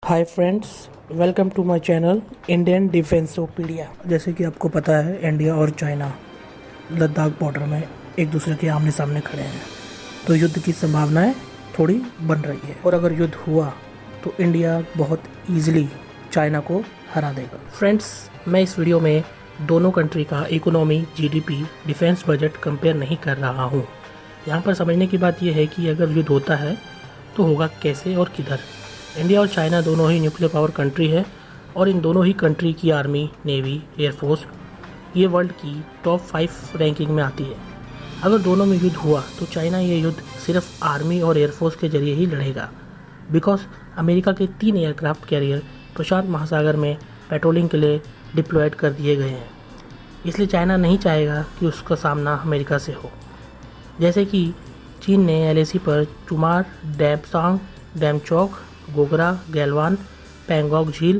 Hi friends, welcome to my channel Indian Defensopedia. जैसे कि आपको पता है, इंडिया और चाइना लद्दाख बॉर्डर में एक दूसरे के आमने सामने खड़े हैं, तो युद्ध की संभावनाएं थोड़ी बन रही है। और अगर युद्ध हुआ तो इंडिया बहुत ईजिली चाइना को हरा देगा। फ्रेंड्स, मैं इस वीडियो में दोनों कंट्री का economy, GDP, defence budget compare नहीं कर रहा हूँ। यहाँ पर समझने की बात यह है कि अगर युद्ध होता है तो होगा कैसे और किधर। इंडिया और चाइना दोनों ही न्यूक्लियर पावर कंट्री है और इन दोनों ही कंट्री की आर्मी, नेवी, एयरफोर्स ये वर्ल्ड की टॉप 5 रैंकिंग में आती है। अगर दोनों में युद्ध हुआ तो चाइना ये युद्ध सिर्फ आर्मी और एयरफोर्स के जरिए ही लड़ेगा, बिकॉज अमेरिका के 3 एयरक्राफ्ट कैरियर प्रशांत महासागर में पेट्रोलिंग के लिए डिप्लॉयड कर दिए गए हैं। इसलिए चाइना नहीं चाहेगा कि उसका सामना अमेरिका से हो। जैसे कि चीन ने एलएसी पर चुमार, डेपसांग, डेमचौक, गोगरा, गैलवान, पैंगोंग झील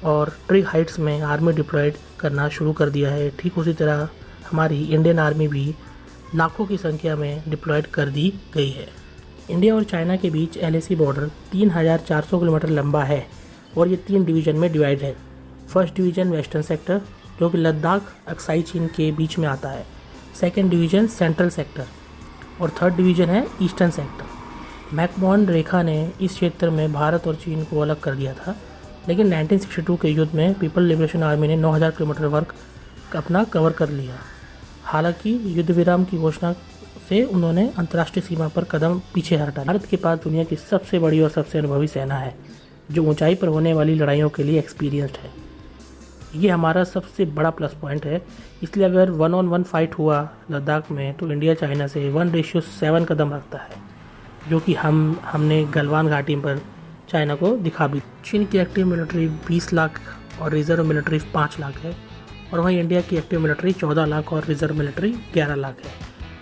और ट्रिग हाइट्स में आर्मी डिप्लॉयड करना शुरू कर दिया है, ठीक उसी तरह हमारी इंडियन आर्मी भी लाखों की संख्या में डिप्लॉयड कर दी गई है। इंडिया और चाइना के बीच एलएसी बॉर्डर 3400 किलोमीटर लंबा है और ये 3 डिवीज़न में डिवाइड है। फर्स्ट डिवीज़न वेस्टर्न सेक्टर, जो कि लद्दाख, अक्साई चीन के बीच में आता है। सेकेंड डिवीज़न सेंट्रल सेक्टर और थर्ड डिवीज़न है ईस्टर्न सेक्टर। मैकमोहन रेखा ने इस क्षेत्र में भारत और चीन को अलग कर दिया था, लेकिन 1962 के युद्ध में पीपल लिबरेशन आर्मी ने 9000 किलोमीटर वर्ग अपना कवर कर लिया। हालांकि युद्ध विराम की घोषणा से उन्होंने अंतर्राष्ट्रीय सीमा पर कदम पीछे हटा। भारत के पास दुनिया की सबसे बड़ी और सबसे अनुभवी सेना है, जो ऊंचाई पर होने वाली लड़ाइयों के लिए एक्सपीरियंस्ड है। ये हमारा सबसे बड़ा प्लस पॉइंट है। इसलिए अगर 1-on-1 फाइट हुआ लद्दाख में तो इंडिया चाइना से 1:7 कदम रखता है, जो कि हमने गलवान घाटी पर चाइना को दिखा भी। चीन की एक्टिव मिलिट्री 20 लाख और रिजर्व मिलिट्री 5 लाख है, और वहीं इंडिया की एक्टिव मिलिट्री 14 लाख और रिजर्व मिलिट्री 11 लाख है।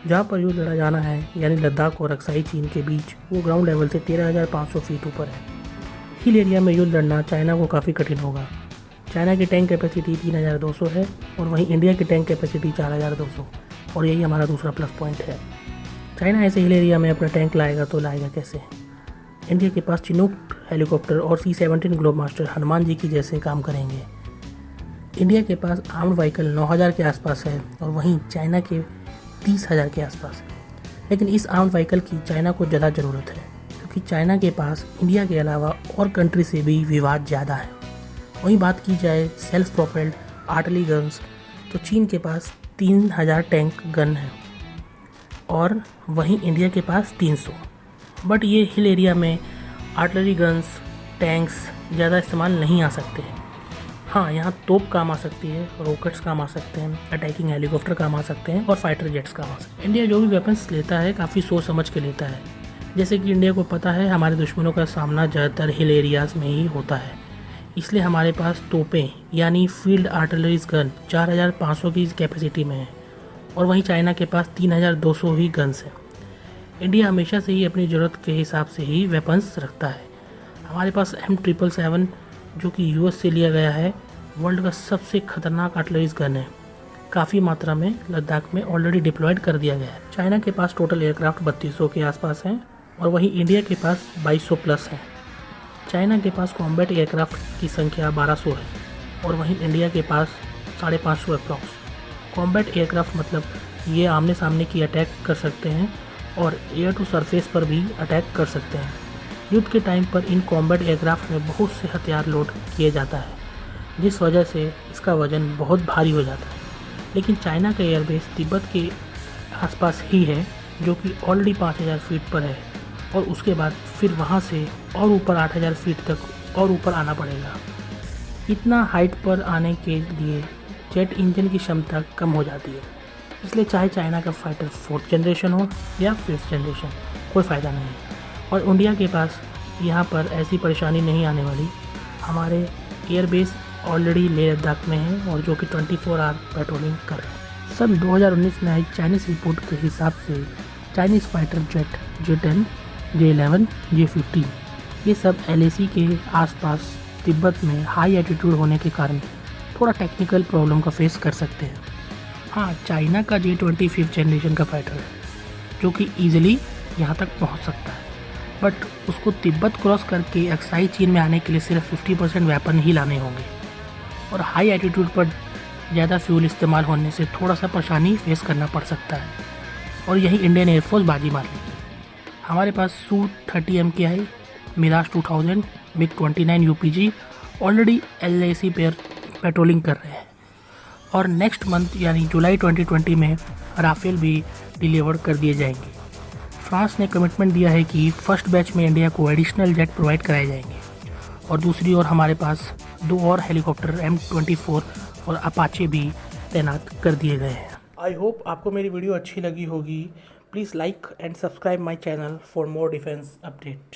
जहाँ पर युद्ध लड़ा जाना है, यानी लद्दाख और अक्साई चीन के बीच, वो ग्राउंड लेवल से 13,500 फीट ऊपर है। हिल एरिया में युद्ध लड़ना चाइना को काफ़ी कठिन होगा। चाइना की टैंक कैपेसिटी 3200 है और वहीं इंडिया की टैंक कैपेसिटी 4200, और यही हमारा दूसरा प्लस पॉइंट है। चाइना ऐसे हिल एरिया में अपना टैंक लाएगा तो लाएगा कैसे? इंडिया के पास चिनूक हेलीकॉप्टर और C-17 ग्लोबमास्टर हनुमान जी की जैसे काम करेंगे। इंडिया के पास आर्म्ड व्हीकल 9000 के आसपास है और वहीं चाइना के 30,000 के आसपास। लेकिन इस आर्म्ड व्हीकल की चाइना को ज़्यादा ज़रूरत है, क्योंकि चाइना के पास इंडिया के अलावा और कंट्री से भी विवाद ज़्यादा है। वहीं बात की जाए सेल्फ प्रोपेल्ड आर्टिलरी गन्स, तो चीन के पास 3000 टैंक गन है और वहीं इंडिया के पास 300। बट ये हिल एरिया में आर्टिलरी गन्स, टैंक्स ज़्यादा इस्तेमाल नहीं आ सकते हैं। हाँ, यहाँ तोप काम आ सकती है, रॉकेट्स काम आ सकते हैं, अटैकिंग हेलीकॉप्टर काम आ सकते हैं और फाइटर जेट्स काम आ सकते हैं। इंडिया जो भी वेपन्स लेता है काफ़ी सोच समझ के लेता है। जैसे कि इंडिया को पता है हमारे दुश्मनों का सामना ज़्यादातर हिल एरियाज़ में ही होता है, इसलिए हमारे पास तोपें यानी फील्ड आर्टिलरीज गन 4500 की कैपेसिटी में है, और वहीं चाइना के पास 3200 ही गन्स हैं। इंडिया हमेशा से ही अपनी ज़रूरत के हिसाब से ही वेपन्स रखता है। हमारे पास M777, जो कि US से लिया गया है, वर्ल्ड का सबसे खतरनाक आर्टिलरीज गन है। काफ़ी मात्रा में लद्दाख में ऑलरेडी डिप्लॉयड कर दिया गया है। चाइना के पास टोटल एयरक्राफ्ट 3200 के आसपास हैं और वहीं इंडिया के पास 2200 प्लस हैं। चाइना के पास कॉम्बैट एयरक्राफ्ट की संख्या 1200 है और वहीं इंडिया के पास 550 अप्रॉक्स। कॉम्बैट एयरक्राफ्ट मतलब ये आमने सामने की अटैक कर सकते हैं और एयर टू सरफेस पर भी अटैक कर सकते हैं। युद्ध के टाइम पर इन कॉम्बैट एयरक्राफ्ट में बहुत से हथियार लोड किए जाता है, जिस वजह से इसका वजन बहुत भारी हो जाता है। लेकिन चाइना का एयरबेस तिब्बत के आसपास ही है, जो कि ऑलरेडी 5000 फीट पर है, और उसके बाद फिर वहाँ से और ऊपर 8000 फीट तक और ऊपर आना पड़ेगा। इतना हाइट पर आने के लिए जेट इंजन की क्षमता कम हो जाती है। इसलिए चाहे चाइना का फाइटर 4th जनरेशन हो या 5th जनरेशन, कोई फ़ायदा नहीं। और इंडिया के पास यहाँ पर ऐसी परेशानी नहीं आने वाली। हमारे एयरबेस ऑलरेडी लेह लद्दाख में है और जो कि 24 आवर पेट्रोलिंग कर रहे हैं। सन 2019 में आई चाइनीज़ रिपोर्ट के हिसाब से Chinese fighter jet J-10, J-11, J-15 ये सब LAC के आसपास तिब्बत में हाई एल्टीट्यूड होने के कारण थोड़ा टेक्निकल प्रॉब्लम का फेस कर सकते हैं। हाँ, चाइना का J-20 5th जनरेशन का फाइटर है, जो कि ईजिली यहाँ तक पहुँच सकता है। बट उसको तिब्बत क्रॉस करके एक्साई चीन में आने के लिए सिर्फ 50% वेपन ही लाने होंगे और हाई एल्टीट्यूड पर ज़्यादा फ्यूल इस्तेमाल होने से थोड़ा सा परेशानी फेस करना पड़ सकता है और यही इंडियन एयरफोर्स बाजी मार लेगी। हमारे पास Su-30 MKI, Mirage 2000, MiG-29 UPG already LAC पर पेट्रोलिंग कर रहे हैं और नेक्स्ट मंथ यानी जुलाई 2020 में राफेल भी डिलीवर कर दिए जाएंगे। फ्रांस ने कमिटमेंट दिया है कि फर्स्ट बैच में इंडिया को एडिशनल जेट प्रोवाइड कराए जाएंगे और दूसरी ओर हमारे पास 2 और हेलीकॉप्टर M24 और अपाचे भी तैनात कर दिए गए हैं। आई होप आपको मेरी वीडियो अच्छी लगी होगी। Please like and subscribe my channel for more defence update.